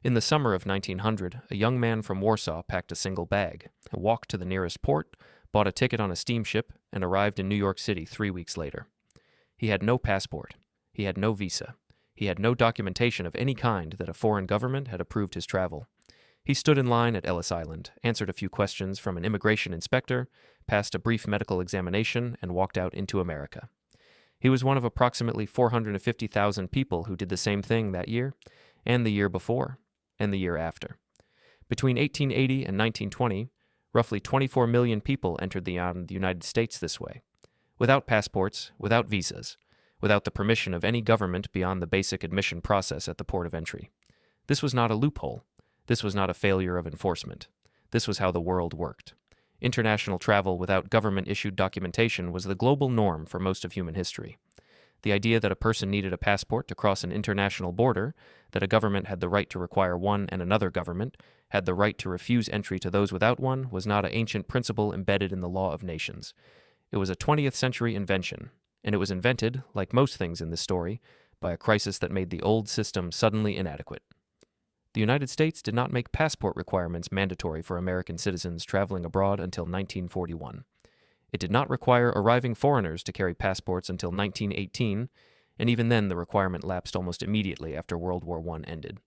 In the summer of 1900, a young man from Warsaw packed a single bag, walked to the nearest port, bought a ticket on a steamship, and arrived in New York City 3 weeks later. He had no passport. He had no visa. He had no documentation of any kind that a foreign government had approved his travel. He stood in line at Ellis Island, answered a few questions from an immigration inspector, passed a brief medical examination, and walked out into America. He was one of approximately 450,000 people who did the same thing that year, and the year before, and the year after. Between 1880 and 1920, roughly 24 million people entered the United States this way, without passports, without visas, without the permission of any government beyond the basic admission process at the port of entry. This was not a loophole. This was not a failure of enforcement. This was how the world worked. International travel without government-issued documentation was the global norm for most of human history. The idea that a person needed a passport to cross an international border, that a government had the right to require one and another government had the right to refuse entry to those without one, was not an ancient principle embedded in the law of nations. It was a 20th century invention, and it was invented, like most things in this story, by a crisis that made the old system suddenly inadequate. The United States did not make passport requirements mandatory for American citizens traveling abroad until 1941. It did not require arriving foreigners to carry passports until 1918, and even then the requirement lapsed almost immediately after World War I ended.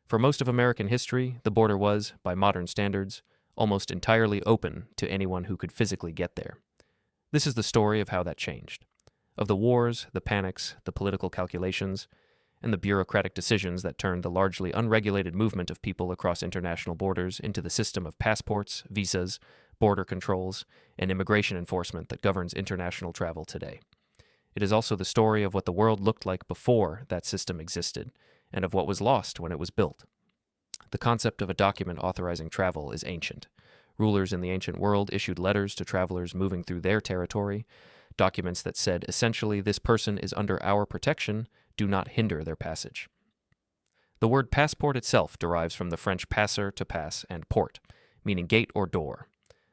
For most of American history, the border was, by modern standards, almost entirely open to anyone who could physically get there. This is the story of how that changed. Of the wars, the panics, the political calculations, and the bureaucratic decisions that turned the largely unregulated movement of people across international borders into the system of passports, visas, border controls, and immigration enforcement that governs international travel today. It is also the story of what the world looked like before that system existed, and of what was lost when it was built. The concept of a document authorizing travel is ancient. Rulers in the ancient world issued letters to travelers moving through their territory, documents that said essentially this person is under our protection, do not hinder their passage. The word passport itself derives from the French passer, to pass, and port, meaning gate or door.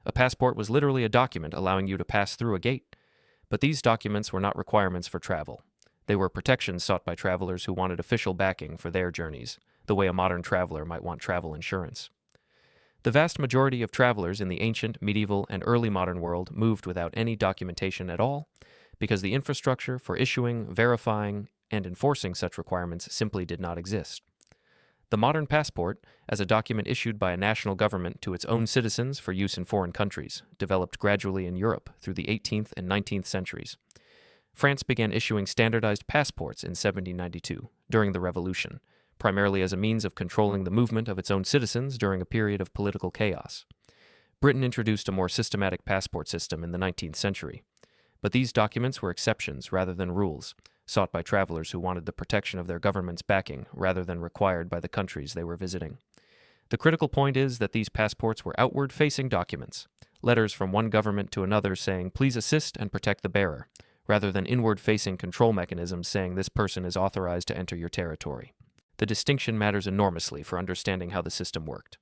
A passport was literally a document allowing you to pass through a gate, but these documents were not requirements for travel. They were protections sought by travelers who wanted official backing for their journeys, the way a modern traveler might want travel insurance. The vast majority of travelers in the ancient, medieval, and early modern world moved without any documentation at all, because the infrastructure for issuing, verifying, and enforcing such requirements simply did not exist. The modern passport, as a document issued by a national government to its own citizens for use in foreign countries, developed gradually in Europe through the 18th and 19th centuries. France began issuing standardized passports in 1792, during the Revolution, primarily as a means of controlling the movement of its own citizens during a period of political chaos. Britain introduced a more systematic passport system in the 19th century, but these documents were exceptions rather than rules, sought by travelers who wanted the protection of their government's backing rather than required by the countries they were visiting. The critical point is that these passports were outward-facing documents, letters from one government to another saying, please assist and protect the bearer, rather than inward-facing control mechanisms saying this person is authorized to enter your territory. The distinction matters enormously for understanding how the system worked.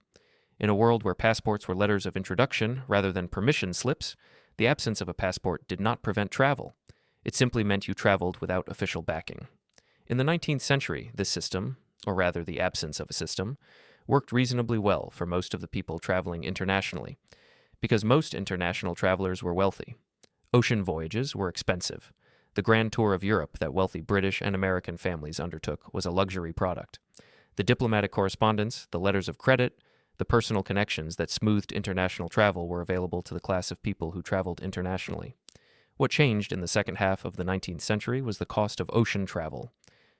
In a world where passports were letters of introduction rather than permission slips, the absence of a passport did not prevent travel. It simply meant you traveled without official backing. In the 19th century, this system, or rather the absence of a system, worked reasonably well for most of the people traveling internationally, because most international travelers were wealthy. Ocean voyages were expensive. The grand tour of Europe that wealthy British and American families undertook was a luxury product. The diplomatic correspondence, the letters of credit, the personal connections that smoothed international travel were available to the class of people who traveled internationally. What changed in the second half of the 19th century was the cost of ocean travel.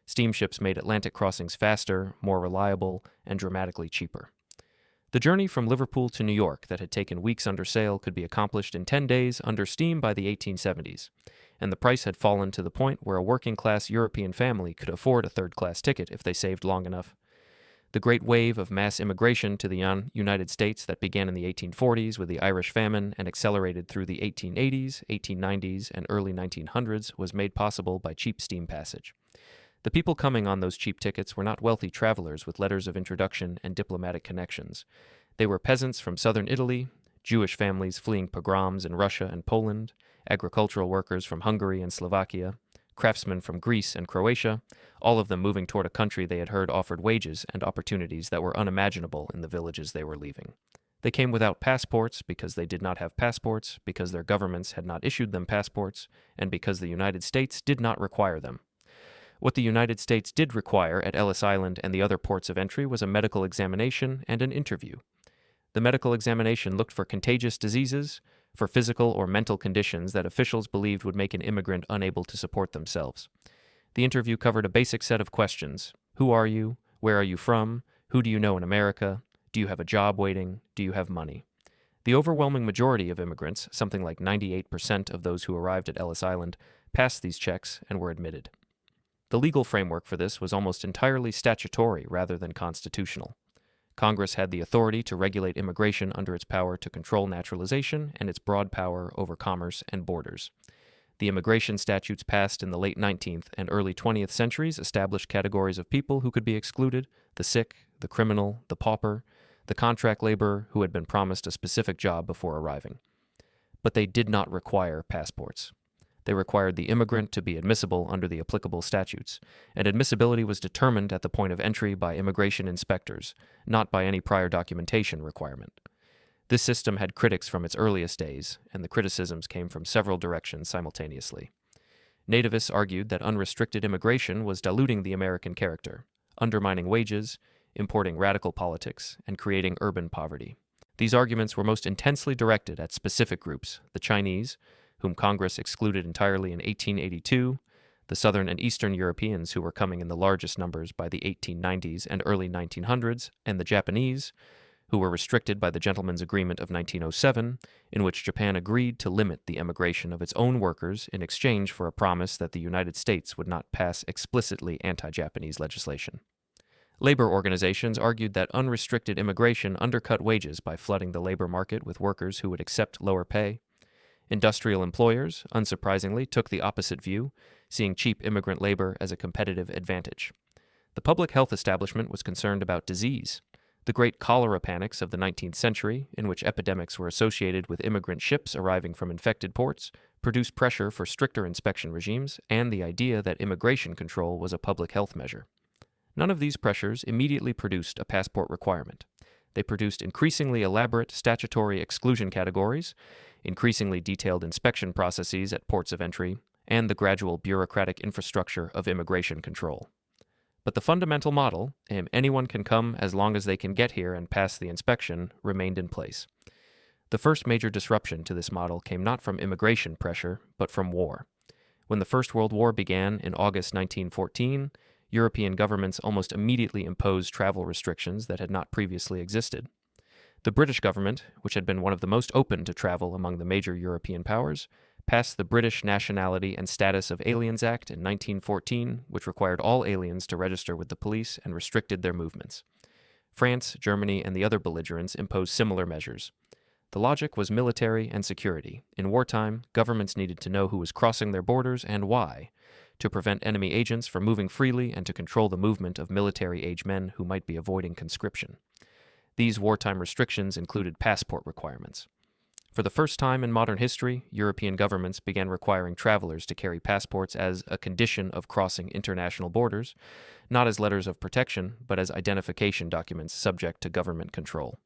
Steamships made Atlantic crossings faster, more reliable, and dramatically cheaper. The journey from Liverpool to New York that had taken weeks under sail could be accomplished in 10 days under steam by the 1870s, and the price had fallen to the point where a working-class European family could afford a third-class ticket if they saved long enough. The great wave of mass immigration to the United States that began in the 1840s with the Irish famine and accelerated through the 1880s, 1890s, and early 1900s was made possible by cheap steam passage. The people coming on those cheap tickets were not wealthy travelers with letters of introduction and diplomatic connections. They were peasants from southern Italy, Jewish families fleeing pogroms in Russia and Poland, agricultural workers from Hungary and Slovakia, craftsmen from Greece and Croatia, all of them moving toward a country they had heard offered wages and opportunities that were unimaginable in the villages they were leaving. They came without passports because they did not have passports, because their governments had not issued them passports, and because the United States did not require them. What the United States did require at Ellis Island and the other ports of entry was a medical examination and an interview. The medical examination looked for contagious diseases, for physical or mental conditions that officials believed would make an immigrant unable to support themselves. The interview covered a basic set of questions. Who are you? Where are you from? Who do you know in America? Do you have a job waiting? Do you have money? The overwhelming majority of immigrants, something like 98% of those who arrived at Ellis Island, passed these checks and were admitted. The legal framework for this was almost entirely statutory rather than constitutional. Congress had the authority to regulate immigration under its power to control naturalization and its broad power over commerce and borders. The immigration statutes passed in the late 19th and early 20th centuries established categories of people who could be excluded: the sick, the criminal, the pauper, the contract laborer who had been promised a specific job before arriving. But they did not require passports. They required the immigrant to be admissible under the applicable statutes, and admissibility was determined at the point of entry by immigration inspectors, not by any prior documentation requirement. This system had critics from its earliest days, and the criticisms came from several directions simultaneously. Nativists argued that unrestricted immigration was diluting the American character, undermining wages, importing radical politics, and creating urban poverty. These arguments were most intensely directed at specific groups: the Chinese, whom Congress excluded entirely in 1882, the Southern and Eastern Europeans who were coming in the largest numbers by the 1890s and early 1900s, and the Japanese, who were restricted by the Gentlemen's Agreement of 1907, in which Japan agreed to limit the emigration of its own workers in exchange for a promise that the United States would not pass explicitly anti-Japanese legislation. Labor organizations argued that unrestricted immigration undercut wages by flooding the labor market with workers who would accept lower pay. Industrial employers, unsurprisingly, took the opposite view, seeing cheap immigrant labor as a competitive advantage. The public health establishment was concerned about disease. The great cholera panics of the 19th century, in which epidemics were associated with immigrant ships arriving from infected ports, produced pressure for stricter inspection regimes and the idea that immigration control was a public health measure. None of these pressures immediately produced a passport requirement. They produced increasingly elaborate statutory exclusion categories, increasingly detailed inspection processes at ports of entry, and the gradual bureaucratic infrastructure of immigration control. But the fundamental model, anyone can come as long as they can get here and pass the inspection, remained in place. The first major disruption to this model came not from immigration pressure, but from war. When the First World War began in August 1914, European governments almost immediately imposed travel restrictions that had not previously existed. The British government, which had been one of the most open to travel among the major European powers, passed the British Nationality and Status of Aliens Act in 1914, which required all aliens to register with the police and restricted their movements. France, Germany, and the other belligerents imposed similar measures. The logic was military and security. In wartime, governments needed to know who was crossing their borders and why, to prevent enemy agents from moving freely and to control the movement of military-age men who might be avoiding conscription. These wartime restrictions included passport requirements. For the first time in modern history, European governments began requiring travelers to carry passports as a condition of crossing international borders, not as letters of protection, but as identification documents subject to government control.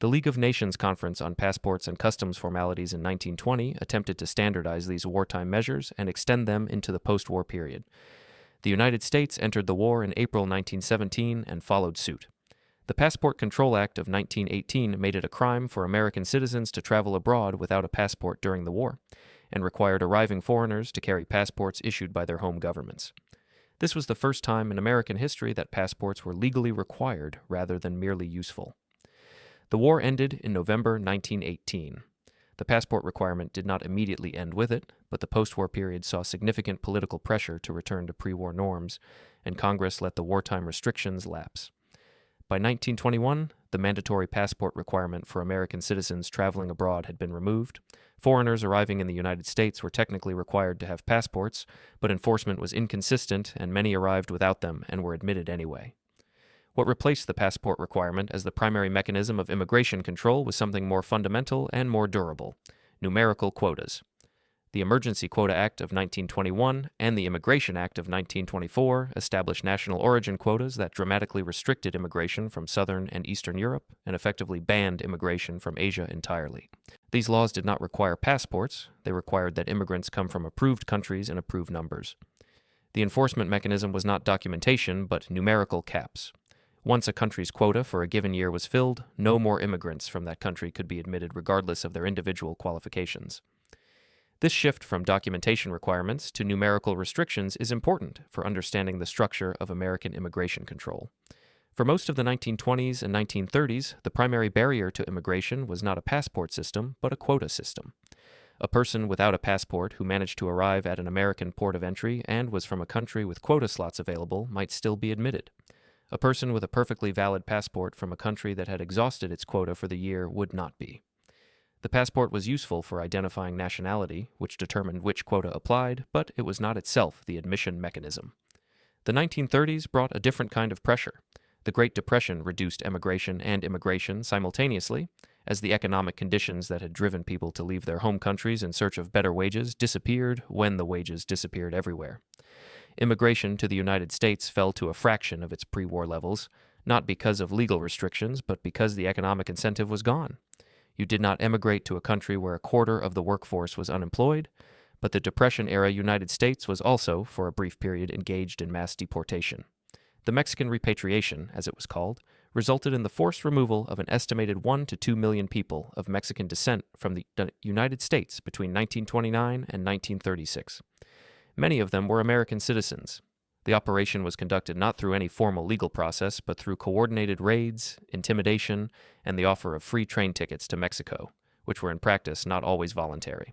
The League of Nations Conference on Passports and Customs Formalities in 1920 attempted to standardize these wartime measures and extend them into the post-war period. The United States entered the war in April 1917 and followed suit. The Passport Control Act of 1918 made it a crime for American citizens to travel abroad without a passport during the war, and required arriving foreigners to carry passports issued by their home governments. This was the first time in American history that passports were legally required rather than merely useful. The war ended in November 1918. The passport requirement did not immediately end with it, but the post-war period saw significant political pressure to return to pre-war norms, and Congress let the wartime restrictions lapse. By 1921, the mandatory passport requirement for American citizens traveling abroad had been removed. Foreigners arriving in the United States were technically required to have passports, but enforcement was inconsistent and many arrived without them and were admitted anyway. What replaced the passport requirement as the primary mechanism of immigration control was something more fundamental and more durable: numerical quotas. The Emergency Quota Act of 1921 and the Immigration Act of 1924 established national origin quotas that dramatically restricted immigration from Southern and Eastern Europe and effectively banned immigration from Asia entirely. These laws did not require passports. They required that immigrants come from approved countries in approved numbers. The enforcement mechanism was not documentation, but numerical caps. Once a country's quota for a given year was filled, no more immigrants from that country could be admitted regardless of their individual qualifications. This shift from documentation requirements to numerical restrictions is important for understanding the structure of American immigration control. For most of the 1920s and 1930s, the primary barrier to immigration was not a passport system, but a quota system. A person without a passport who managed to arrive at an American port of entry and was from a country with quota slots available might still be admitted. A person with a perfectly valid passport from a country that had exhausted its quota for the year would not be. The passport was useful for identifying nationality, which determined which quota applied, but it was not itself the admission mechanism. The 1930s brought a different kind of pressure. The Great Depression reduced emigration and immigration simultaneously, as the economic conditions that had driven people to leave their home countries in search of better wages disappeared when the wages disappeared everywhere. Immigration to the United States fell to a fraction of its pre-war levels, not because of legal restrictions, but because the economic incentive was gone. You did not emigrate to a country where a quarter of the workforce was unemployed, but the Depression-era United States was also, for a brief period, engaged in mass deportation. The Mexican repatriation, as it was called, resulted in the forced removal of an estimated 1 to 2 million people of Mexican descent from the United States between 1929 and 1936. Many of them were American citizens. The operation was conducted not through any formal legal process, but through coordinated raids, intimidation, and the offer of free train tickets to Mexico, which were in practice not always voluntary.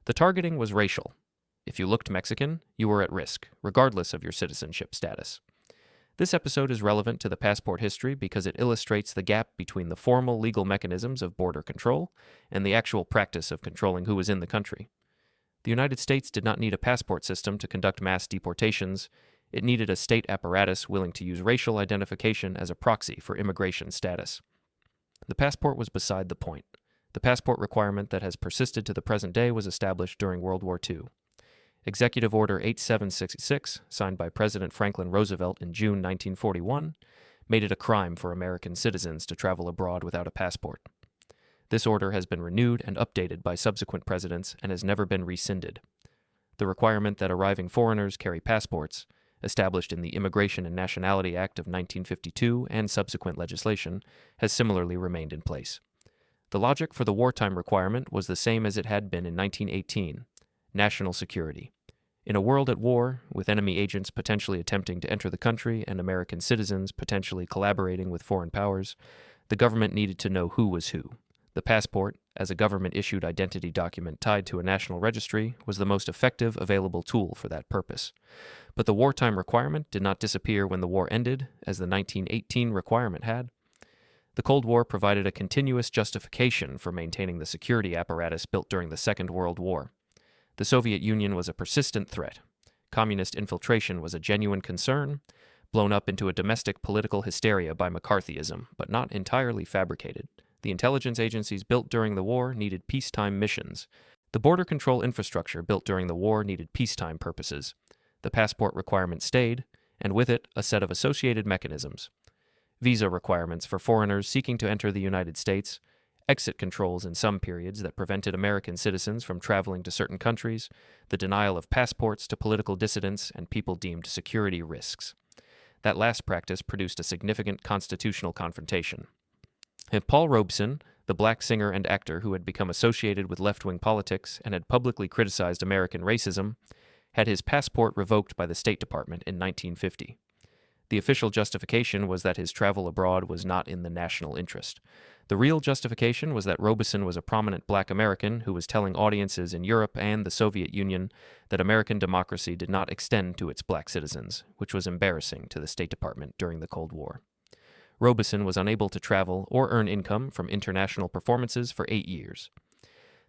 The targeting was racial. If you looked Mexican, you were at risk, regardless of your citizenship status. This episode is relevant to the passport history because it illustrates the gap between the formal legal mechanisms of border control and the actual practice of controlling who was in the country. The United States did not need a passport system to conduct mass deportations. It needed a state apparatus willing to use racial identification as a proxy for immigration status. The passport was beside the point. The passport requirement that has persisted to the present day was established during World War II. Executive Order 8766, signed by President Franklin Roosevelt in June 1941, made it a crime for American citizens to travel abroad without a passport. This order has been renewed and updated by subsequent presidents and has never been rescinded. The requirement that arriving foreigners carry passports, established in the Immigration and Nationality Act of 1952 and subsequent legislation, has similarly remained in place. The logic for the wartime requirement was the same as it had been in 1918: national security. In a world at war, with enemy agents potentially attempting to enter the country and American citizens potentially collaborating with foreign powers, the government needed to know who was who. The passport, as a government-issued identity document tied to a national registry, was the most effective available tool for that purpose. But the wartime requirement did not disappear when the war ended, as the 1918 requirement had. The Cold War provided a continuous justification for maintaining the security apparatus built during the Second World War. The Soviet Union was a persistent threat. Communist infiltration was a genuine concern, blown up into a domestic political hysteria by McCarthyism, but not entirely fabricated. The intelligence agencies built during the war needed peacetime missions. The border control infrastructure built during the war needed peacetime purposes. The passport requirement stayed, and with it, a set of associated mechanisms. Visa requirements for foreigners seeking to enter the United States, exit controls in some periods that prevented American citizens from traveling to certain countries, the denial of passports to political dissidents and people deemed security risks. That last practice produced a significant constitutional confrontation. And Paul Robeson, the black singer and actor who had become associated with left-wing politics and had publicly criticized American racism, had his passport revoked by the State Department in 1950. The official justification was that his travel abroad was not in the national interest. The real justification was that Robeson was a prominent black American who was telling audiences in Europe and the Soviet Union that American democracy did not extend to its black citizens, which was embarrassing to the State Department during the Cold War. Robeson was unable to travel or earn income from international performances for 8 years.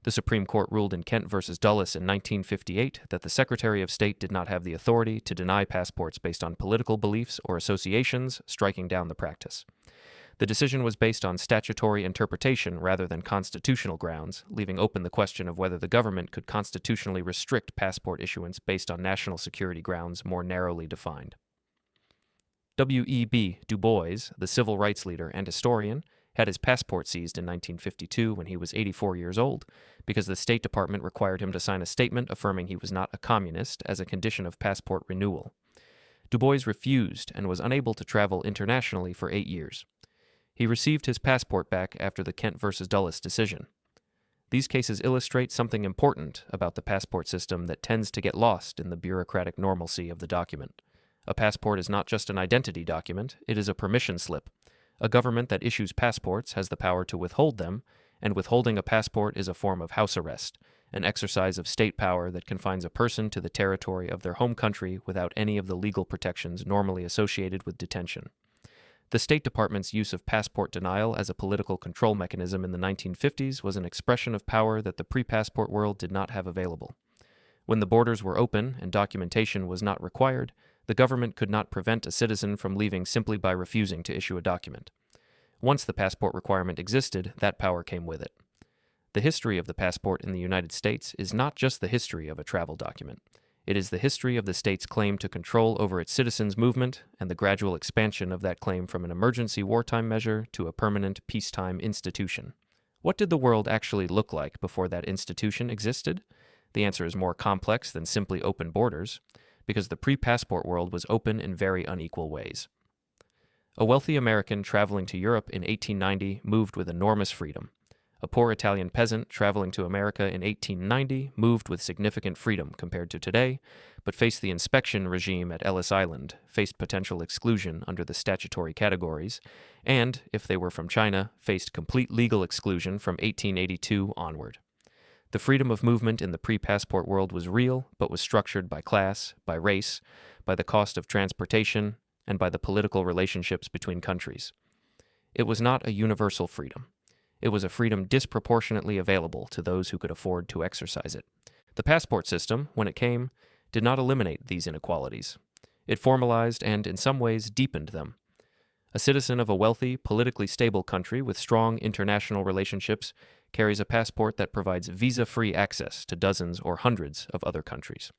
The Supreme Court ruled in Kent v. Dulles in 1958 that the Secretary of State did not have the authority to deny passports based on political beliefs or associations, striking down the practice. The decision was based on statutory interpretation rather than constitutional grounds, leaving open the question of whether the government could constitutionally restrict passport issuance based on national security grounds more narrowly defined. W.E.B. Du Bois, the civil rights leader and historian, had his passport seized in 1952 when he was 84 years old, because the State Department required him to sign a statement affirming he was not a communist as a condition of passport renewal. Du Bois refused and was unable to travel internationally for 8 years. He received his passport back after the Kent v. Dulles decision. These cases illustrate something important about the passport system that tends to get lost in the bureaucratic normalcy of the document. A passport is not just an identity document, it is a permission slip. A government that issues passports has the power to withhold them, and withholding a passport is a form of house arrest, an exercise of state power that confines a person to the territory of their home country without any of the legal protections normally associated with detention. The State Department's use of passport denial as a political control mechanism in the 1950s was an expression of power that the pre-passport world did not have available. When the borders were open and documentation was not required, the government could not prevent a citizen from leaving simply by refusing to issue a document. Once the passport requirement existed, that power came with it. The history of the passport in the United States is not just the history of a travel document. It is the history of the state's claim to control over its citizens' movement and the gradual expansion of that claim from an emergency wartime measure to a permanent peacetime institution. What did the world actually look like before that institution existed? The answer is more complex than simply open borders, because the pre-passport world was open in very unequal ways. A wealthy American traveling to Europe in 1890 moved with enormous freedom. A poor Italian peasant traveling to America in 1890 moved with significant freedom compared to today, but faced the inspection regime at Ellis Island, faced potential exclusion under the statutory categories, and, if they were from China, faced complete legal exclusion from 1882 onward. The freedom of movement in the pre-passport world was real, but was structured by class, by race, by the cost of transportation, and by the political relationships between countries. It was not a universal freedom. It was a freedom disproportionately available to those who could afford to exercise it. The passport system, when it came, did not eliminate these inequalities. It formalized and, in some ways, deepened them. A citizen of a wealthy, politically stable country with strong international relationships carries a passport that provides visa-free access to dozens or hundreds of other countries.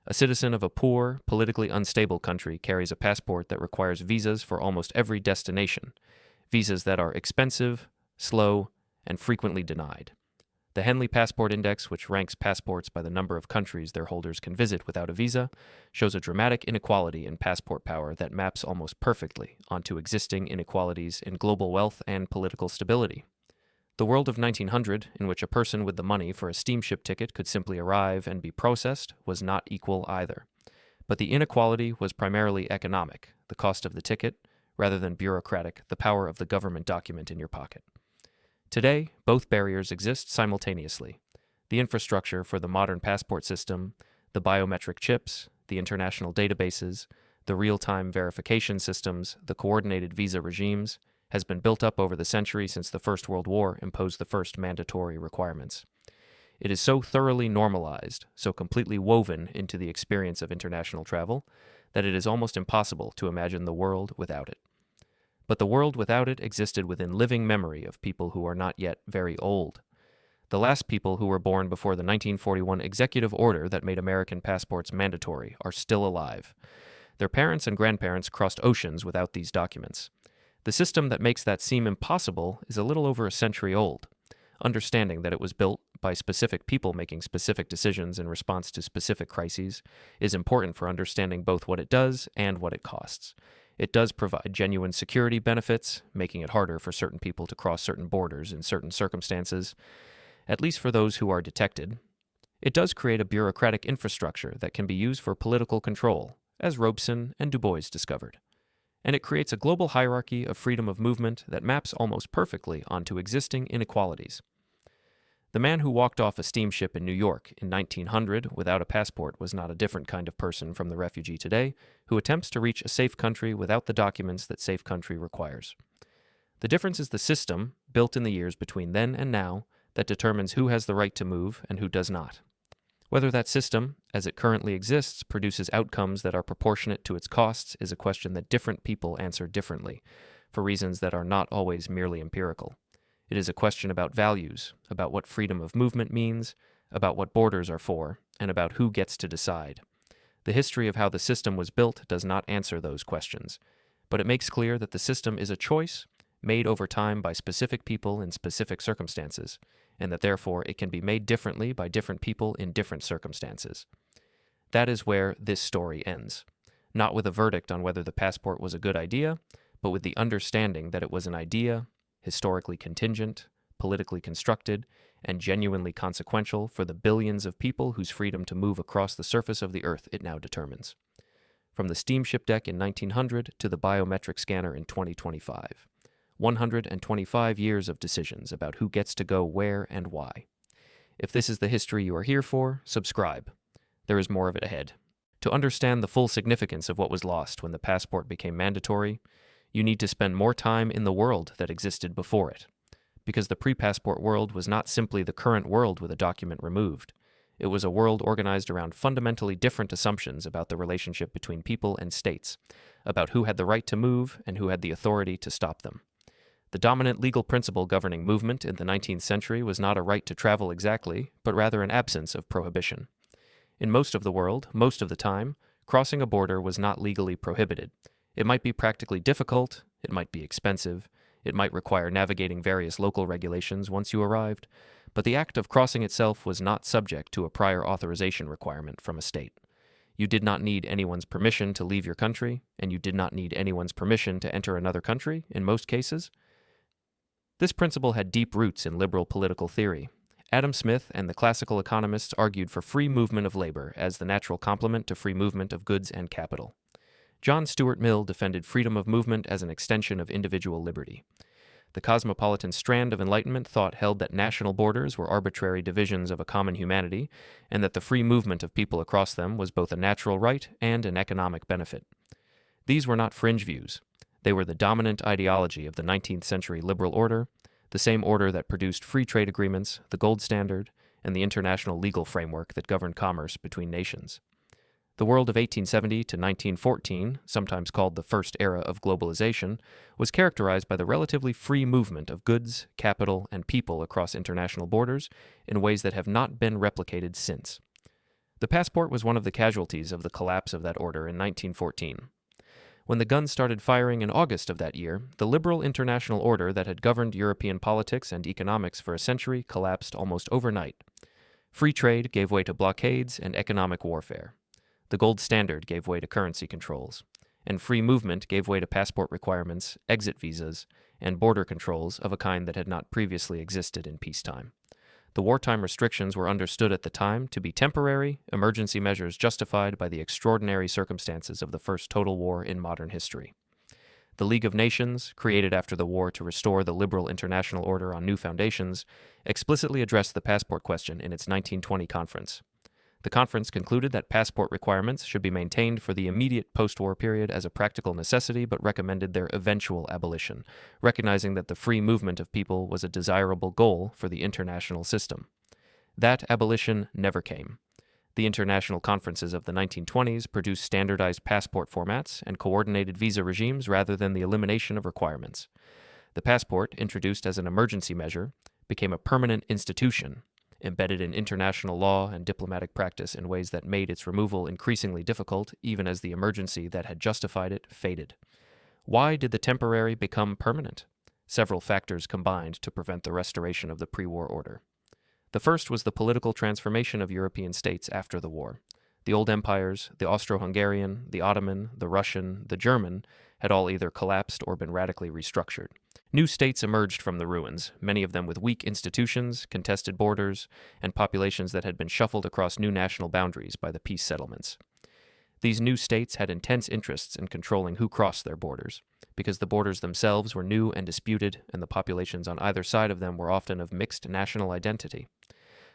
A citizen of a poor, politically unstable country carries a passport that requires visas for almost every destination, visas that are expensive, slow, and frequently denied. The Henley Passport Index, which ranks passports by the number of countries their holders can visit without a visa, shows a dramatic inequality in passport power that maps almost perfectly onto existing inequalities in global wealth and political stability. The world of 1900, in which a person with the money for a steamship ticket could simply arrive and be processed, was not equal either. But the inequality was primarily economic, the cost of the ticket, rather than bureaucratic, the power of the government document in your pocket. Today, both barriers exist simultaneously. The infrastructure for the modern passport system, the biometric chips, the international databases, the real-time verification systems, the coordinated visa regimes, has been built up over the century since the First World War imposed the first mandatory requirements. It is so thoroughly normalized, so completely woven into the experience of international travel, that it is almost impossible to imagine the world without it. But the world without it existed within living memory of people who are not yet very old. The last people who were born before the 1941 executive order that made American passports mandatory are still alive. Their parents and grandparents crossed oceans without these documents. The system that makes that seem impossible is a little over a century old. Understanding that it was built by specific people making specific decisions in response to specific crises is important for understanding both what it does and what it costs. It does provide genuine security benefits, making it harder for certain people to cross certain borders in certain circumstances, at least for those who are detected. It does create a bureaucratic infrastructure that can be used for political control, as Robeson and Du Bois discovered. And it creates a global hierarchy of freedom of movement that maps almost perfectly onto existing inequalities. The man who walked off a steamship in New York in 1900 without a passport was not a different kind of person from the refugee today who attempts to reach a safe country without the documents that safe country requires. The difference is the system, built in the years between then and now, that determines who has the right to move and who does not. Whether that system, as it currently exists, produces outcomes that are proportionate to its costs is a question that different people answer differently. for reasons that are not always merely empirical. It is a question about values, about what freedom of movement means, about what borders are for, and about who gets to decide. The history of how the system was built does not answer those questions, but it makes clear that the system is a choice made over time by specific people in specific circumstances, and that therefore it can be made differently by different people in different circumstances. That is where this story ends, not with a verdict on whether the passport was a good idea, but with the understanding that it was an idea, historically contingent, politically constructed, and genuinely consequential for the billions of people whose freedom to move across the surface of the earth it now determines. From the steamship deck in 1900 to the biometric scanner in 2025. 125 years of decisions about who gets to go where and why. If this is the history you are here for, subscribe. There is more of it ahead. To understand the full significance of what was lost when the passport became mandatory, you need to spend more time in the world that existed before it. Because the pre-passport world was not simply the current world with a document removed. It was a world organized around fundamentally different assumptions about the relationship between people and states, about who had the right to move and who had the authority to stop them. The dominant legal principle governing movement in the 19th century was not a right to travel exactly, but rather an absence of prohibition. In most of the world, most of the time, crossing a border was not legally prohibited. It might be practically difficult, it might be expensive, it might require navigating various local regulations once you arrived, but the act of crossing itself was not subject to a prior authorization requirement from a state. You did not need anyone's permission to leave your country, and you did not need anyone's permission to enter another country, in most cases. This principle had deep roots in liberal political theory. Adam Smith and the classical economists argued for free movement of labor as the natural complement to free movement of goods and capital. John Stuart Mill defended freedom of movement as an extension of individual liberty. The cosmopolitan strand of Enlightenment thought held that national borders were arbitrary divisions of a common humanity, and that the free movement of people across them was both a natural right and an economic benefit. These were not fringe views. They were the dominant ideology of the 19th century liberal order, the same order that produced free trade agreements, the gold standard, and the international legal framework that governed commerce between nations. The world of 1870 to 1914, sometimes called the first era of globalization, was characterized by the relatively free movement of goods, capital, and people across international borders in ways that have not been replicated since. The passport was one of the casualties of the collapse of that order in 1914. When the guns started firing in August of that year, the liberal international order that had governed European politics and economics for a century collapsed almost overnight. Free trade gave way to blockades and economic warfare. The gold standard gave way to currency controls, and free movement gave way to passport requirements, exit visas, and border controls of a kind that had not previously existed in peacetime. The wartime restrictions were understood at the time to be temporary, emergency measures justified by the extraordinary circumstances of the first total war in modern history. The League of Nations, created after the war to restore the liberal international order on new foundations, explicitly addressed the passport question in its 1920 conference. The conference concluded that passport requirements should be maintained for the immediate post-war period as a practical necessity, but recommended their eventual abolition, recognizing that the free movement of people was a desirable goal for the international system. That abolition never came. The international conferences of the 1920s produced standardized passport formats and coordinated visa regimes rather than the elimination of requirements. The passport, introduced as an emergency measure, became a permanent institution, embedded in international law and diplomatic practice in ways that made its removal increasingly difficult, even as the emergency that had justified it faded. Why did the temporary become permanent? Several factors combined to prevent the restoration of the pre-war order. The first was the political transformation of European states after the war. The old empires, the Austro-Hungarian, the Ottoman, the Russian, the German, had all either collapsed or been radically restructured. New states emerged from the ruins, many of them with weak institutions, contested borders, and populations that had been shuffled across new national boundaries by the peace settlements. These new states had intense interests in controlling who crossed their borders, because the borders themselves were new and disputed, and the populations on either side of them were often of mixed national identity.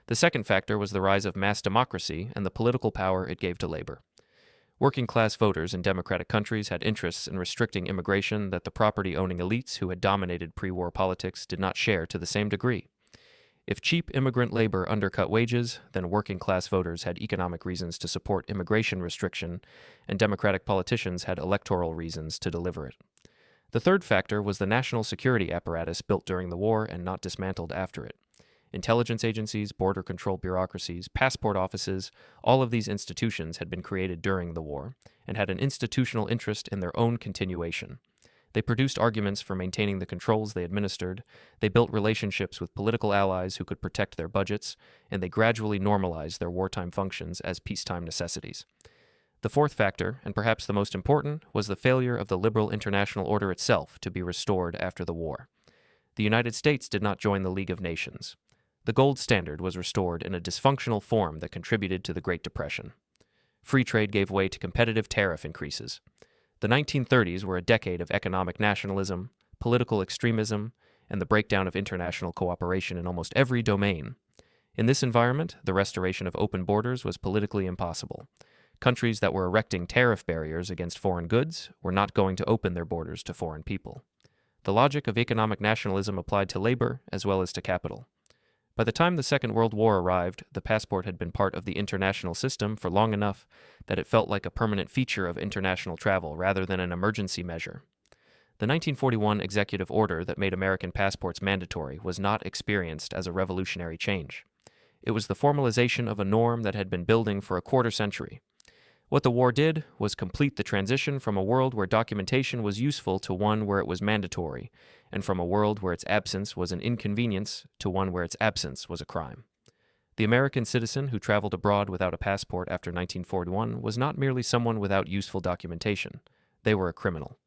The second factor was the rise of mass democracy and the political power it gave to labor. Working-class voters in democratic countries had interests in restricting immigration that the property-owning elites who had dominated pre-war politics did not share to the same degree. If cheap immigrant labor undercut wages, then working-class voters had economic reasons to support immigration restriction, and democratic politicians had electoral reasons to deliver it. The third factor was the national security apparatus built during the war and not dismantled after it. Intelligence agencies, border control bureaucracies, passport offices, all of these institutions had been created during the war and had an institutional interest in their own continuation. They produced arguments for maintaining the controls they administered, they built relationships with political allies who could protect their budgets, and they gradually normalized their wartime functions as peacetime necessities. The fourth factor, and perhaps the most important, was the failure of the liberal international order itself to be restored after the war. The United States did not join the League of Nations. The gold standard was restored in a dysfunctional form that contributed to the Great Depression. Free trade gave way to competitive tariff increases. The 1930s were a decade of economic nationalism, political extremism, and the breakdown of international cooperation in almost every domain. In this environment, the restoration of open borders was politically impossible. Countries that were erecting tariff barriers against foreign goods were not going to open their borders to foreign people. The logic of economic nationalism applied to labor as well as to capital. By the time the Second World War arrived, the passport had been part of the international system for long enough that it felt like a permanent feature of international travel rather than an emergency measure. The 1941 executive order that made American passports mandatory was not experienced as a revolutionary change. It was the formalization of a norm that had been building for a quarter century. What the war did was complete the transition from a world where documentation was useful to one where it was mandatory, and from a world where its absence was an inconvenience to one where its absence was a crime. The American citizen who traveled abroad without a passport after 1941 was not merely someone without useful documentation. They were a criminal.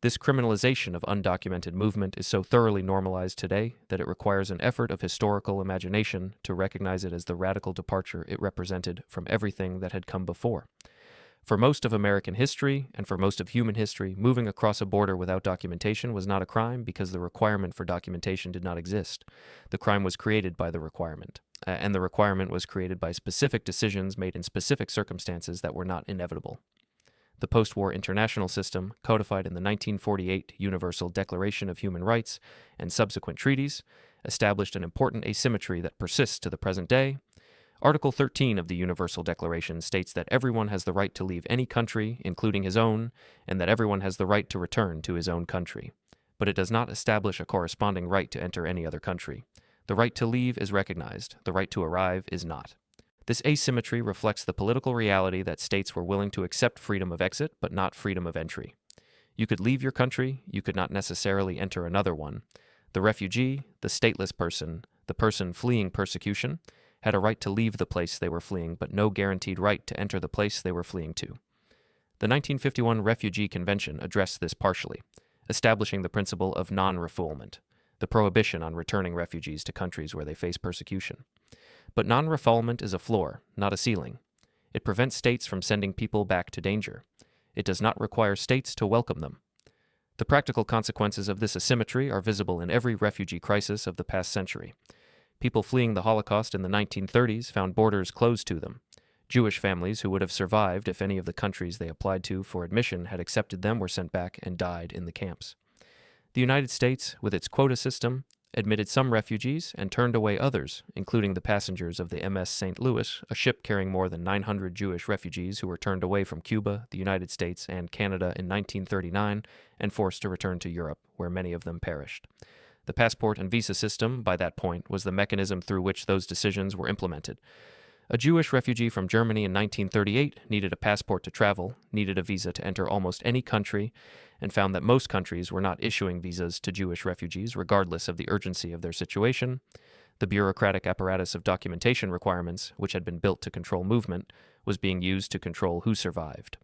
This criminalization of undocumented movement is so thoroughly normalized today that it requires an effort of historical imagination to recognize it as the radical departure it represented from everything that had come before. For most of American history, and for most of human history, moving across a border without documentation was not a crime because the requirement for documentation did not exist. The crime was created by the requirement, and the requirement was created by specific decisions made in specific circumstances that were not inevitable. The post-war international system, codified in the 1948 Universal Declaration of Human Rights and subsequent treaties, established an important asymmetry that persists to the present day. Article 13 of the Universal Declaration states that everyone has the right to leave any country, including his own, and that everyone has the right to return to his own country. But it does not establish a corresponding right to enter any other country. The right to leave is recognized, the right to arrive is not. This asymmetry reflects the political reality that states were willing to accept freedom of exit, but not freedom of entry. You could leave your country, you could not necessarily enter another one. The refugee, the stateless person, the person fleeing persecution, had a right to leave the place they were fleeing, but no guaranteed right to enter the place they were fleeing to. The 1951 Refugee Convention addressed this partially, establishing the principle of non-refoulement, the prohibition on returning refugees to countries where they face persecution. But non-refoulement is a floor, not a ceiling. It prevents states from sending people back to danger. It does not require states to welcome them. The practical consequences of this asymmetry are visible in every refugee crisis of the past century. People fleeing the Holocaust in the 1930s found borders closed to them. Jewish families who would have survived if any of the countries they applied to for admission had accepted them were sent back and died in the camps. The United States, with its quota system, admitted some refugees and turned away others, including the passengers of the MS St. Louis, a ship carrying more than 900 Jewish refugees who were turned away from Cuba, the United States, and Canada in 1939 and forced to return to Europe, where many of them perished. The passport and visa system, by that point, was the mechanism through which those decisions were implemented. A Jewish refugee from Germany in 1938 needed a passport to travel, needed a visa to enter almost any country, and found that most countries were not issuing visas to Jewish refugees regardless of the urgency of their situation. The bureaucratic apparatus of documentation requirements, which had been built to control movement, was being used to control who survived.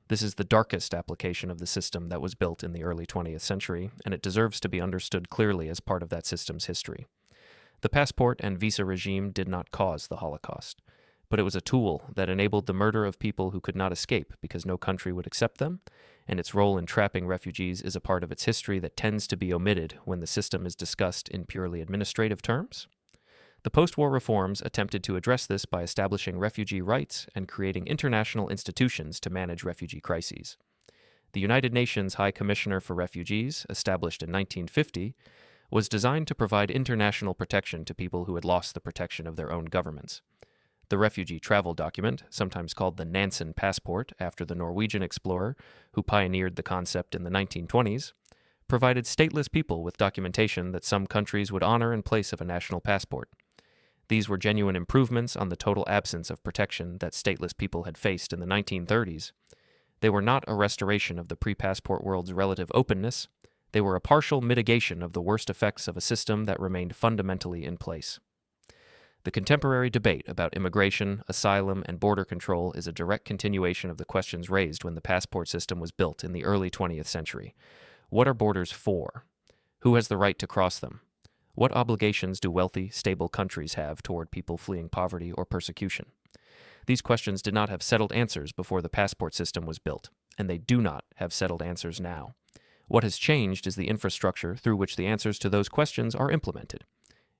This is the darkest application of the system that was built in the early 20th century, and it deserves to be understood clearly as part of that system's history. The passport and visa regime did not cause the Holocaust, but it was a tool that enabled the murder of people who could not escape because no country would accept them, and its role in trapping refugees is a part of its history that tends to be omitted when the system is discussed in purely administrative terms. The post-war reforms attempted to address this by establishing refugee rights and creating international institutions to manage refugee crises. The United Nations High Commissioner for Refugees, established in 1950, was designed to provide international protection to people who had lost the protection of their own governments. The refugee travel document, sometimes called the Nansen Passport after the Norwegian explorer who pioneered the concept in the 1920s, provided stateless people with documentation that some countries would honor in place of a national passport. These were genuine improvements on the total absence of protection that stateless people had faced in the 1930s. They were not a restoration of the pre-passport world's relative openness. They were a partial mitigation of the worst effects of a system that remained fundamentally in place. The contemporary debate about immigration, asylum, and border control is a direct continuation of the questions raised when the passport system was built in the early 20th century. What are borders for? Who has the right to cross them? What obligations do wealthy, stable countries have toward people fleeing poverty or persecution? These questions did not have settled answers before the passport system was built, and they do not have settled answers now. What has changed is the infrastructure through which the answers to those questions are implemented.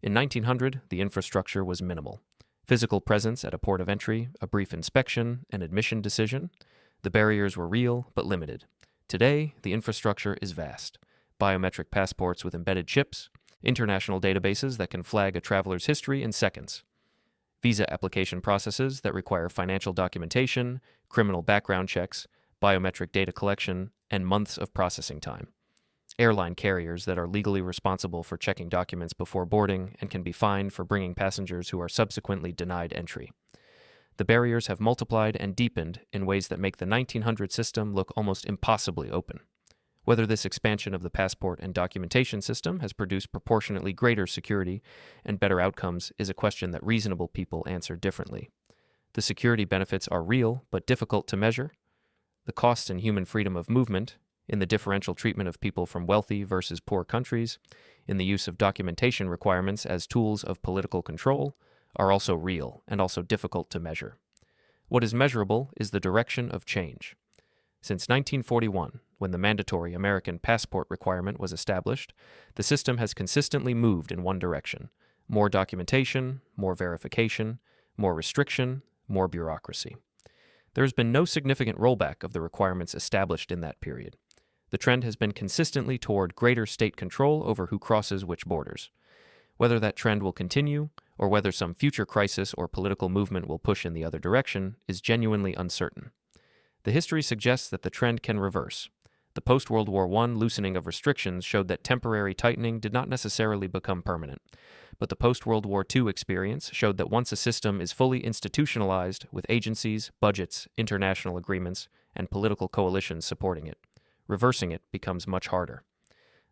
In 1900, the infrastructure was minimal. Physical presence at a port of entry, a brief inspection, an admission decision. The barriers were real but limited. Today, the infrastructure is vast. Biometric passports with embedded chips, international databases that can flag a traveler's history in seconds, visa application processes that require financial documentation, criminal background checks, biometric data collection, and months of processing time. Airline carriers that are legally responsible for checking documents before boarding and can be fined for bringing passengers who are subsequently denied entry. The barriers have multiplied and deepened in ways that make the 1900 system look almost impossibly open. Whether this expansion of the passport and documentation system has produced proportionately greater security and better outcomes is a question that reasonable people answer differently. The security benefits are real but difficult to measure. The costs in human freedom of movement, in the differential treatment of people from wealthy versus poor countries, in the use of documentation requirements as tools of political control, are also real and also difficult to measure. What is measurable is the direction of change. Since 1941, when the mandatory American passport requirement was established, the system has consistently moved in one direction: more documentation, more verification, more restriction, more bureaucracy. There has been no significant rollback of the requirements established in that period. The trend has been consistently toward greater state control over who crosses which borders. Whether that trend will continue, or whether some future crisis or political movement will push in the other direction, is genuinely uncertain. The history suggests that the trend can reverse. The post-World War I loosening of restrictions showed that temporary tightening did not necessarily become permanent, but the post-World War II experience showed that once a system is fully institutionalized with agencies, budgets, international agreements, and political coalitions supporting it, reversing it becomes much harder.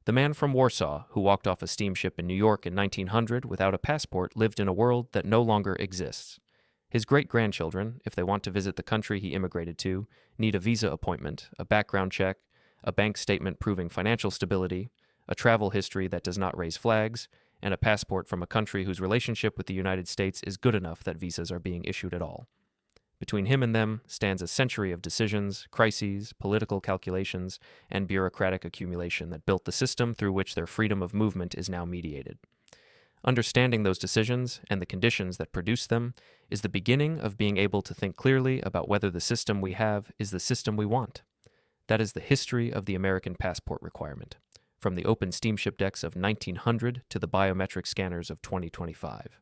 The man from Warsaw who walked off a steamship in New York in 1900 without a passport lived in a world that no longer exists. His great-grandchildren, if they want to visit the country he immigrated to, need a visa appointment, a background check, a bank statement proving financial stability, a travel history that does not raise flags, and a passport from a country whose relationship with the United States is good enough that visas are being issued at all. Between him and them stands a century of decisions, crises, political calculations, and bureaucratic accumulation that built the system through which their freedom of movement is now mediated. Understanding those decisions and the conditions that produce them is the beginning of being able to think clearly about whether the system we have is the system we want. That is the history of the American passport requirement, from the open steamship decks of 1900 to the biometric scanners of 2025.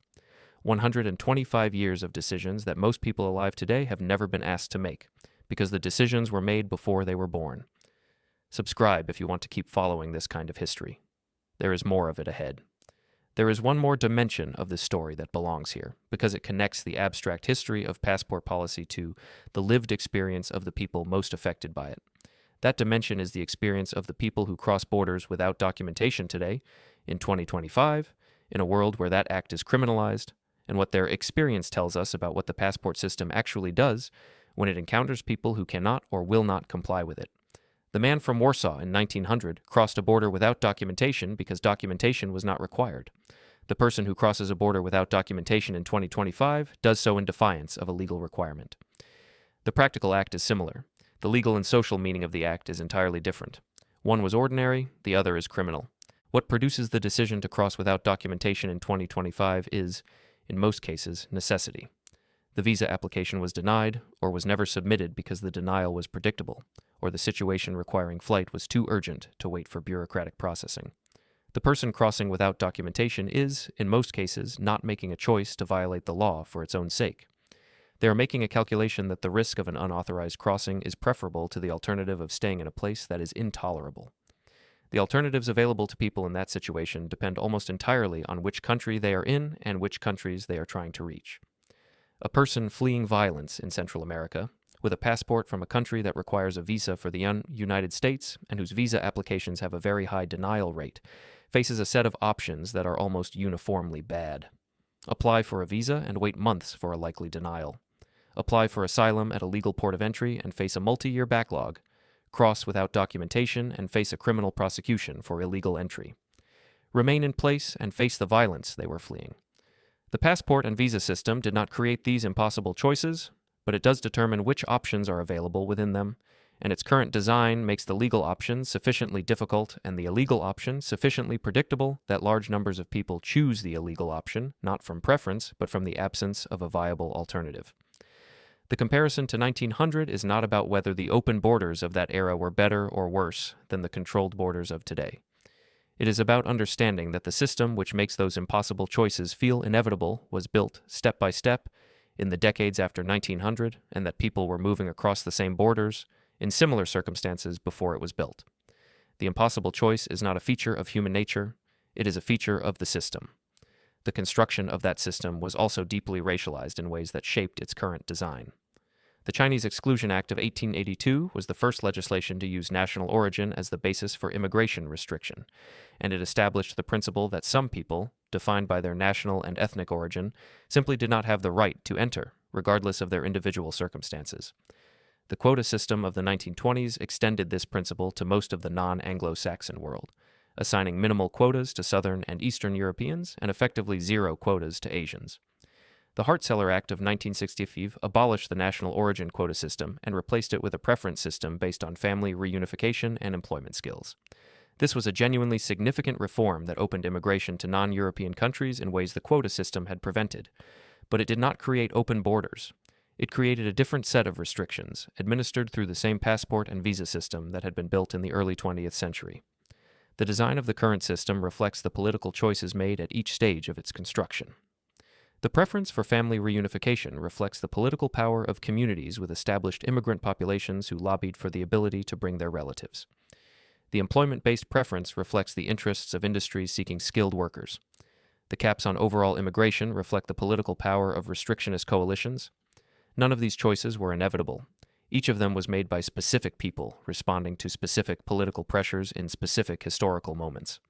125 years of decisions that most people alive today have never been asked to make, because the decisions were made before they were born. Subscribe if you want to keep following this kind of history. There is more of it ahead. There is one more dimension of this story that belongs here, because it connects the abstract history of passport policy to the lived experience of the people most affected by it. That dimension is the experience of the people who cross borders without documentation today, in 2025, in a world where that act is criminalized, and what their experience tells us about what the passport system actually does when it encounters people who cannot or will not comply with it. The man from Warsaw in 1900 crossed a border without documentation because documentation was not required. The person who crosses a border without documentation in 2025 does so in defiance of a legal requirement. The practical act is similar. The legal and social meaning of the act is entirely different. One was ordinary, the other is criminal. What produces the decision to cross without documentation in 2025 is, in most cases, necessity. The visa application was denied, or was never submitted because the denial was predictable, or the situation requiring flight was too urgent to wait for bureaucratic processing. The person crossing without documentation is, in most cases, not making a choice to violate the law for its own sake. They are making a calculation that the risk of an unauthorized crossing is preferable to the alternative of staying in a place that is intolerable. The alternatives available to people in that situation depend almost entirely on which country they are in and which countries they are trying to reach. A person fleeing violence in Central America, with a passport from a country that requires a visa for the United States and whose visa applications have a very high denial rate, faces a set of options that are almost uniformly bad. Apply for a visa and wait months for a likely denial. Apply for asylum at a legal port of entry and face a multi-year backlog. Cross without documentation and face a criminal prosecution for illegal entry. Remain in place and face the violence they were fleeing. The passport and visa system did not create these impossible choices, but it does determine which options are available within them, and its current design makes the legal option sufficiently difficult and the illegal option sufficiently predictable that large numbers of people choose the illegal option, not from preference, but from the absence of a viable alternative. The comparison to 1900 is not about whether the open borders of that era were better or worse than the controlled borders of today. It is about understanding that the system which makes those impossible choices feel inevitable was built step by step in the decades after 1900, and that people were moving across the same borders in similar circumstances before it was built. The impossible choice is not a feature of human nature, it is a feature of the system. The construction of that system was also deeply racialized in ways that shaped its current design. The Chinese Exclusion Act of 1882 was the first legislation to use national origin as the basis for immigration restriction, and it established the principle that some people, defined by their national and ethnic origin, simply did not have the right to enter, regardless of their individual circumstances. The quota system of the 1920s extended this principle to most of the non-Anglo-Saxon world, assigning minimal quotas to Southern and Eastern Europeans and effectively zero quotas to Asians. The Hart-Celler Act of 1965 abolished the national origin quota system and replaced it with a preference system based on family reunification and employment skills. This was a genuinely significant reform that opened immigration to non-European countries in ways the quota system had prevented. But it did not create open borders. It created a different set of restrictions, administered through the same passport and visa system that had been built in the early 20th century. The design of the current system reflects the political choices made at each stage of its construction. The preference for family reunification reflects the political power of communities with established immigrant populations who lobbied for the ability to bring their relatives. The employment-based preference reflects the interests of industries seeking skilled workers. The caps on overall immigration reflect the political power of restrictionist coalitions. None of these choices were inevitable. Each of them was made by specific people responding to specific political pressures in specific historical moments.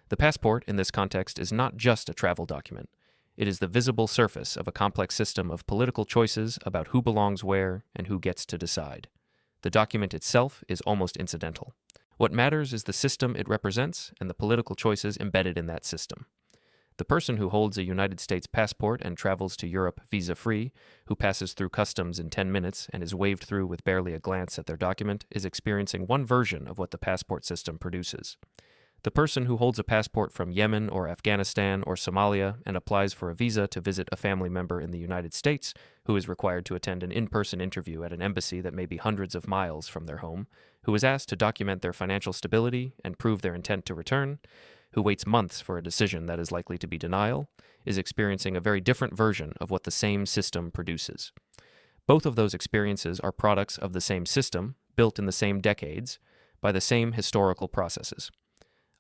The passport, in this context, is not just a travel document. It is the visible surface of a complex system of political choices about who belongs where and who gets to decide. The document itself is almost incidental. What matters is the system it represents and the political choices embedded in that system. The person who holds a United States passport and travels to Europe visa-free, who passes through customs in 10 minutes and is waved through with barely a glance at their document, is experiencing one version of what the passport system produces. The person who holds a passport from Yemen or Afghanistan or Somalia and applies for a visa to visit a family member in the United States, who is required to attend an in-person interview at an embassy that may be hundreds of miles from their home, who is asked to document their financial stability and prove their intent to return, who waits months for a decision that is likely to be denial, is experiencing a very different version of what the same system produces. Both of those experiences are products of the same system, built in the same decades, by the same historical processes.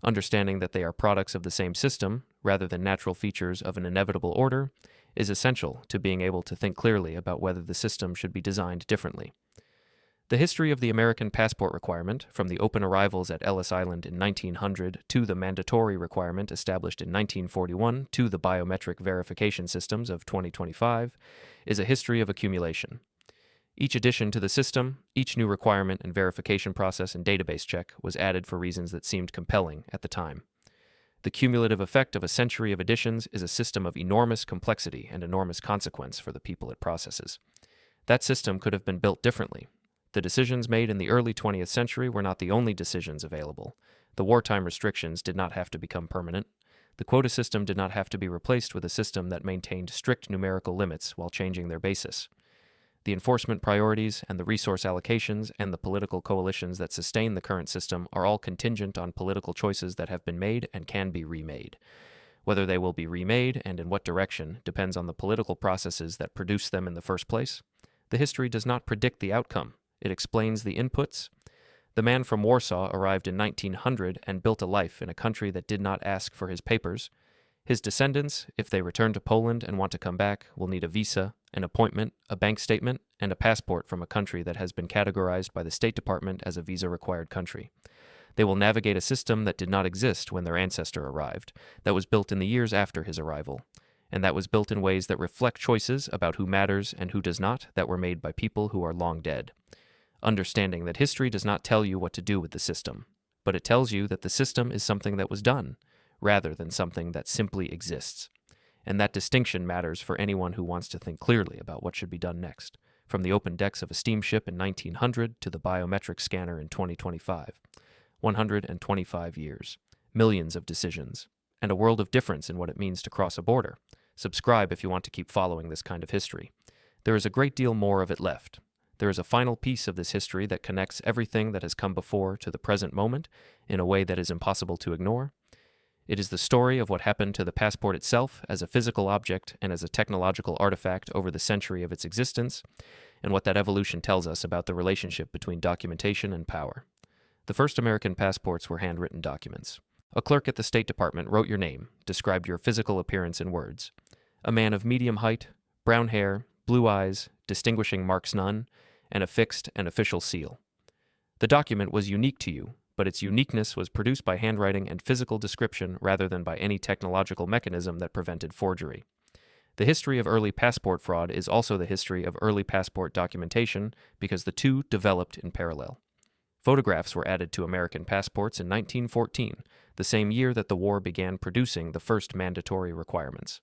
Understanding that they are products of the same system, rather than natural features of an inevitable order, is essential to being able to think clearly about whether the system should be designed differently. The history of the American passport requirement, from the open arrivals at Ellis Island in 1900 to the mandatory requirement established in 1941 to the biometric verification systems of 2025, is a history of accumulation. Each addition to the system, each new requirement and verification process and database check was added for reasons that seemed compelling at the time. The cumulative effect of a century of additions is a system of enormous complexity and enormous consequence for the people it processes. That system could have been built differently. The decisions made in the early 20th century were not the only decisions available. The wartime restrictions did not have to become permanent. The quota system did not have to be replaced with a system that maintained strict numerical limits while changing their basis. The enforcement priorities and the resource allocations and the political coalitions that sustain the current system are all contingent on political choices that have been made and can be remade. Whether they will be remade and in what direction depends on the political processes that produce them in the first place. The history does not predict the outcome. It explains the inputs. The man from Warsaw arrived in 1900 and built a life in a country that did not ask for his papers. His descendants, if they return to Poland and want to come back, will need a visa, an appointment, a bank statement, and a passport from a country that has been categorized by the State Department as a visa-required country. They will navigate a system that did not exist when their ancestor arrived, that was built in the years after his arrival, and that was built in ways that reflect choices about who matters and who does not that were made by people who are long dead. Understanding that history does not tell you what to do with the system, but it tells you that the system is something that was done, rather than something that simply exists. And that distinction matters for anyone who wants to think clearly about what should be done next, from the open decks of a steamship in 1900 to the biometric scanner in 2025. 125 years, millions of decisions, and a world of difference in what it means to cross a border. Subscribe if you want to keep following this kind of history. There is a great deal more of it left. There is a final piece of this history that connects everything that has come before to the present moment in a way that is impossible to ignore. It is the story of what happened to the passport itself as a physical object and as a technological artifact over the century of its existence, and what that evolution tells us about the relationship between documentation and power. The first American passports were handwritten documents. A clerk at the State Department wrote your name, described your physical appearance in words. A man of medium height, brown hair, blue eyes, distinguishing marks none, and a fixed and official seal. The document was unique to you, but its uniqueness was produced by handwriting and physical description rather than by any technological mechanism that prevented forgery. The history of early passport fraud is also the history of early passport documentation because the two developed in parallel. Photographs were added to American passports in 1914, the same year that the war began producing the first mandatory requirements.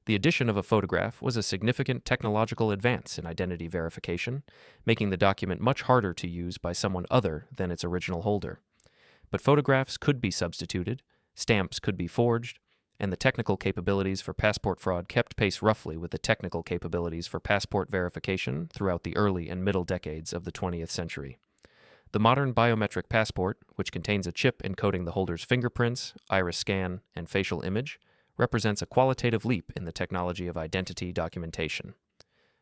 The addition of a photograph was a significant technological advance in identity verification, making the document much harder to use by someone other than its original holder. But photographs could be substituted, stamps could be forged, and the technical capabilities for passport fraud kept pace roughly with the technical capabilities for passport verification throughout the early and middle decades of the 20th century. The modern biometric passport, which contains a chip encoding the holder's fingerprints, iris scan, and facial image, represents a qualitative leap in the technology of identity documentation.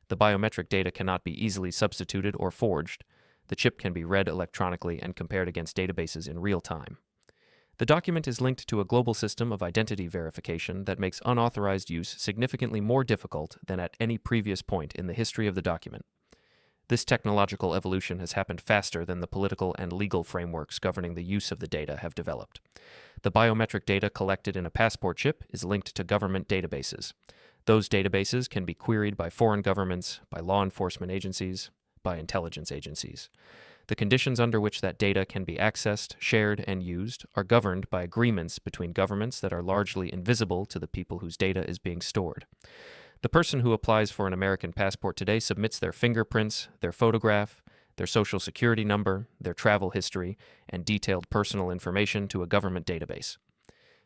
The biometric data cannot be easily substituted or forged. The chip can be read electronically and compared against databases in real time. The document is linked to a global system of identity verification that makes unauthorized use significantly more difficult than at any previous point in the history of the document. This technological evolution has happened faster than the political and legal frameworks governing the use of the data have developed. The biometric data collected in a passport chip is linked to government databases. Those databases can be queried by foreign governments, by law enforcement agencies, by intelligence agencies. The conditions under which that data can be accessed, shared, and used are governed by agreements between governments that are largely invisible to the people whose data is being stored. The person who applies for an American passport today submits their fingerprints, their photograph, their social security number, their travel history, and detailed personal information to a government database.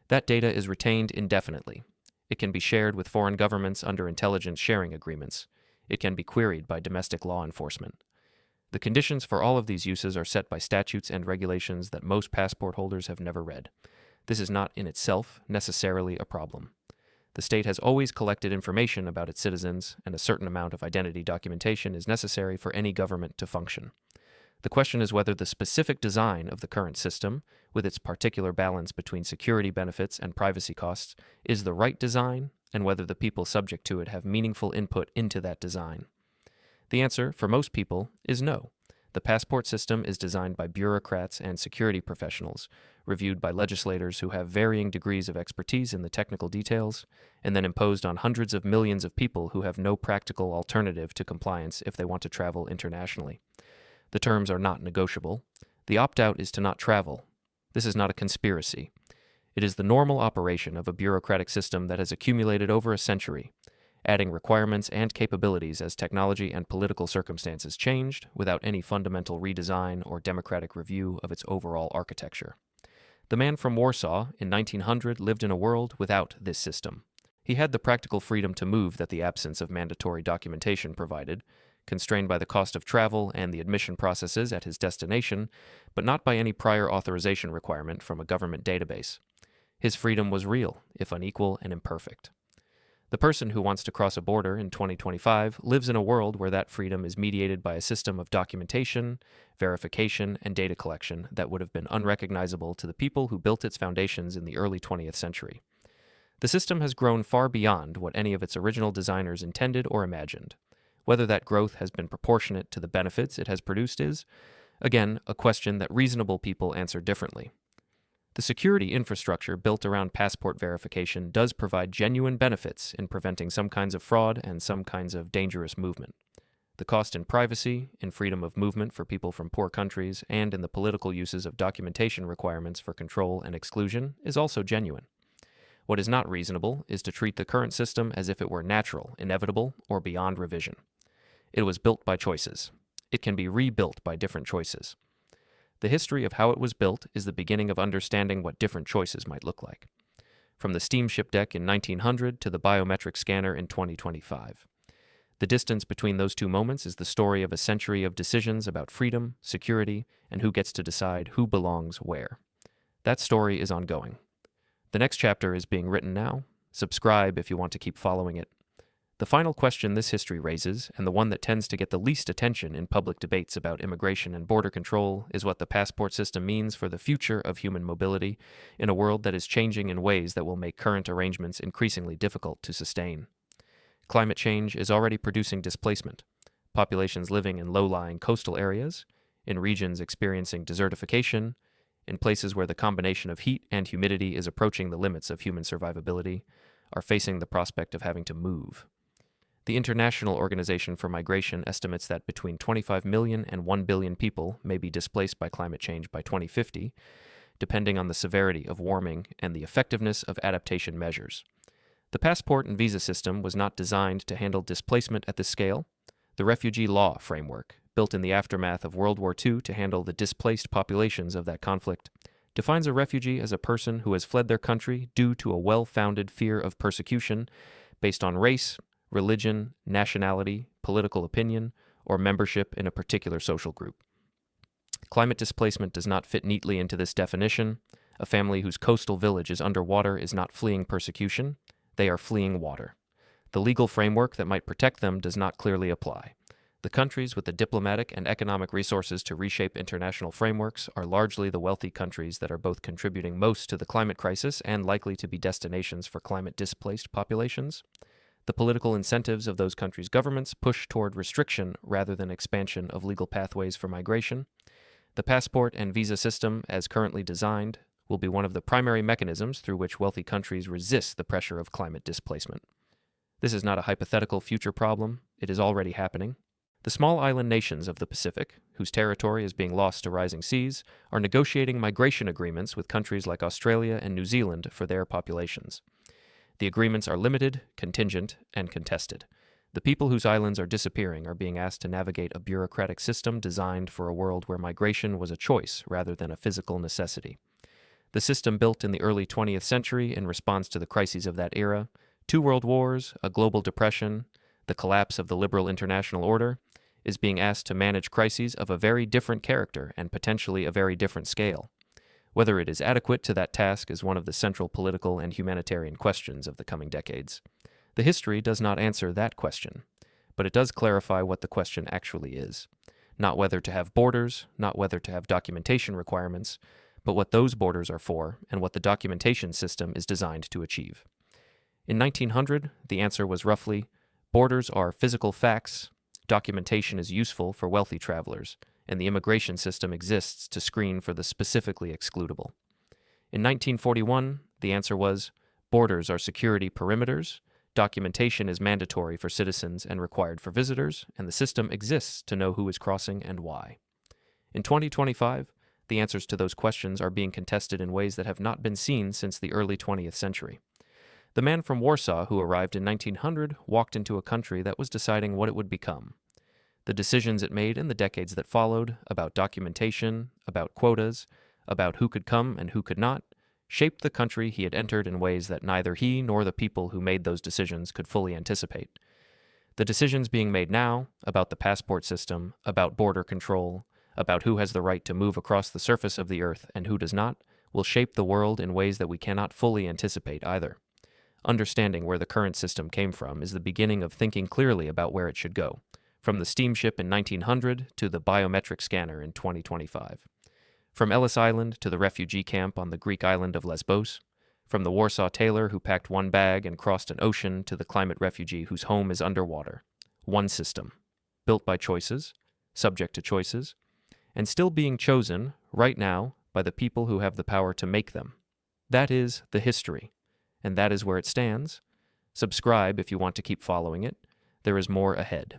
That data is retained indefinitely. It can be shared with foreign governments under intelligence sharing agreements. It can be queried by domestic law enforcement. The conditions for all of these uses are set by statutes and regulations that most passport holders have never read. This is not in itself necessarily a problem. The state has always collected information about its citizens, and a certain amount of identity documentation is necessary for any government to function. The question is whether the specific design of the current system, with its particular balance between security benefits and privacy costs, is the right design, and whether the people subject to it have meaningful input into that design. The answer, for most people, is no. The passport system is designed by bureaucrats and security professionals, reviewed by legislators who have varying degrees of expertise in the technical details, and then imposed on hundreds of millions of people who have no practical alternative to compliance if they want to travel internationally. The terms are not negotiable. The opt-out is to not travel. This is not a conspiracy. It is the normal operation of a bureaucratic system that has accumulated over a century, adding requirements and capabilities as technology and political circumstances changed without any fundamental redesign or democratic review of its overall architecture. The man from Warsaw in 1900 lived in a world without this system. He had the practical freedom to move that the absence of mandatory documentation provided, constrained by the cost of travel and the admission processes at his destination, but not by any prior authorization requirement from a government database. His freedom was real, if unequal and imperfect. The person who wants to cross a border in 2025 lives in a world where that freedom is mediated by a system of documentation, verification, and data collection that would have been unrecognizable to the people who built its foundations in the early 20th century. The system has grown far beyond what any of its original designers intended or imagined. Whether that growth has been proportionate to the benefits it has produced is, again, a question that reasonable people answer differently. The security infrastructure built around passport verification does provide genuine benefits in preventing some kinds of fraud and some kinds of dangerous movement. The cost in privacy, in freedom of movement for people from poor countries, and in the political uses of documentation requirements for control and exclusion is also genuine. What is not reasonable is to treat the current system as if it were natural, inevitable, or beyond revision. It was built by choices. It can be rebuilt by different choices. The history of how it was built is the beginning of understanding what different choices might look like. From the steamship deck in 1900 to the biometric scanner in 2025. The distance between those two moments is the story of a century of decisions about freedom, security, and who gets to decide who belongs where. That story is ongoing. The next chapter is being written now. Subscribe if you want to keep following it. The final question this history raises, and the one that tends to get the least attention in public debates about immigration and border control, is what the passport system means for the future of human mobility in a world that is changing in ways that will make current arrangements increasingly difficult to sustain. Climate change is already producing displacement. Populations living in low-lying coastal areas, in regions experiencing desertification, in places where the combination of heat and humidity is approaching the limits of human survivability, are facing the prospect of having to move. The International Organization for Migration estimates that between 25 million and 1 billion people may be displaced by climate change by 2050, depending on the severity of warming and the effectiveness of adaptation measures. The passport and visa system was not designed to handle displacement at this scale. The refugee law framework, built in the aftermath of World War II to handle the displaced populations of that conflict, defines a refugee as a person who has fled their country due to a well-founded fear of persecution based on race, religion, nationality, political opinion, or membership in a particular social group. Climate displacement does not fit neatly into this definition. A family whose coastal village is underwater is not fleeing persecution. They are fleeing water. The legal framework that might protect them does not clearly apply. The countries with the diplomatic and economic resources to reshape international frameworks are largely the wealthy countries that are both contributing most to the climate crisis and likely to be destinations for climate-displaced populations. The political incentives of those countries' governments push toward restriction rather than expansion of legal pathways for migration. The passport and visa system, as currently designed, will be one of the primary mechanisms through which wealthy countries resist the pressure of climate displacement. This is not a hypothetical future problem. It is already happening. The small island nations of the Pacific, whose territory is being lost to rising seas, are negotiating migration agreements with countries like Australia and New Zealand for their populations. The agreements are limited, contingent, and contested. The people whose islands are disappearing are being asked to navigate a bureaucratic system designed for a world where migration was a choice rather than a physical necessity. The system built in the early 20th century in response to the crises of that era, 2 world wars, a global depression, the collapse of the liberal international order, is being asked to manage crises of a very different character and potentially a very different scale. Whether it is adequate to that task is one of the central political and humanitarian questions of the coming decades. The history does not answer that question, but it does clarify what the question actually is. Not whether to have borders, not whether to have documentation requirements, but what those borders are for and what the documentation system is designed to achieve. In 1900, the answer was roughly, borders are physical facts, documentation is useful for wealthy travelers, and the immigration system exists to screen for the specifically excludable. In 1941, the answer was, borders are security perimeters, documentation is mandatory for citizens and required for visitors, and the system exists to know who is crossing and why. In 2025, the answers to those questions are being contested in ways that have not been seen since the early 20th century. The man from Warsaw who arrived in 1900 walked into a country that was deciding what it would become. The decisions it made in the decades that followed, about documentation, about quotas, about who could come and who could not, shaped the country he had entered in ways that neither he nor the people who made those decisions could fully anticipate. The decisions being made now, about the passport system, about border control, about who has the right to move across the surface of the earth and who does not, will shape the world in ways that we cannot fully anticipate either. Understanding where the current system came from is the beginning of thinking clearly about where it should go, from the steamship in 1900 to the biometric scanner in 2025. From Ellis Island to the refugee camp on the Greek island of Lesbos, from the Warsaw tailor who packed one bag and crossed an ocean to the climate refugee whose home is underwater. One system, built by choices, subject to choices, and still being chosen, right now, by the people who have the power to make them. That is the history, and that is where it stands. Subscribe if you want to keep following it. There is more ahead.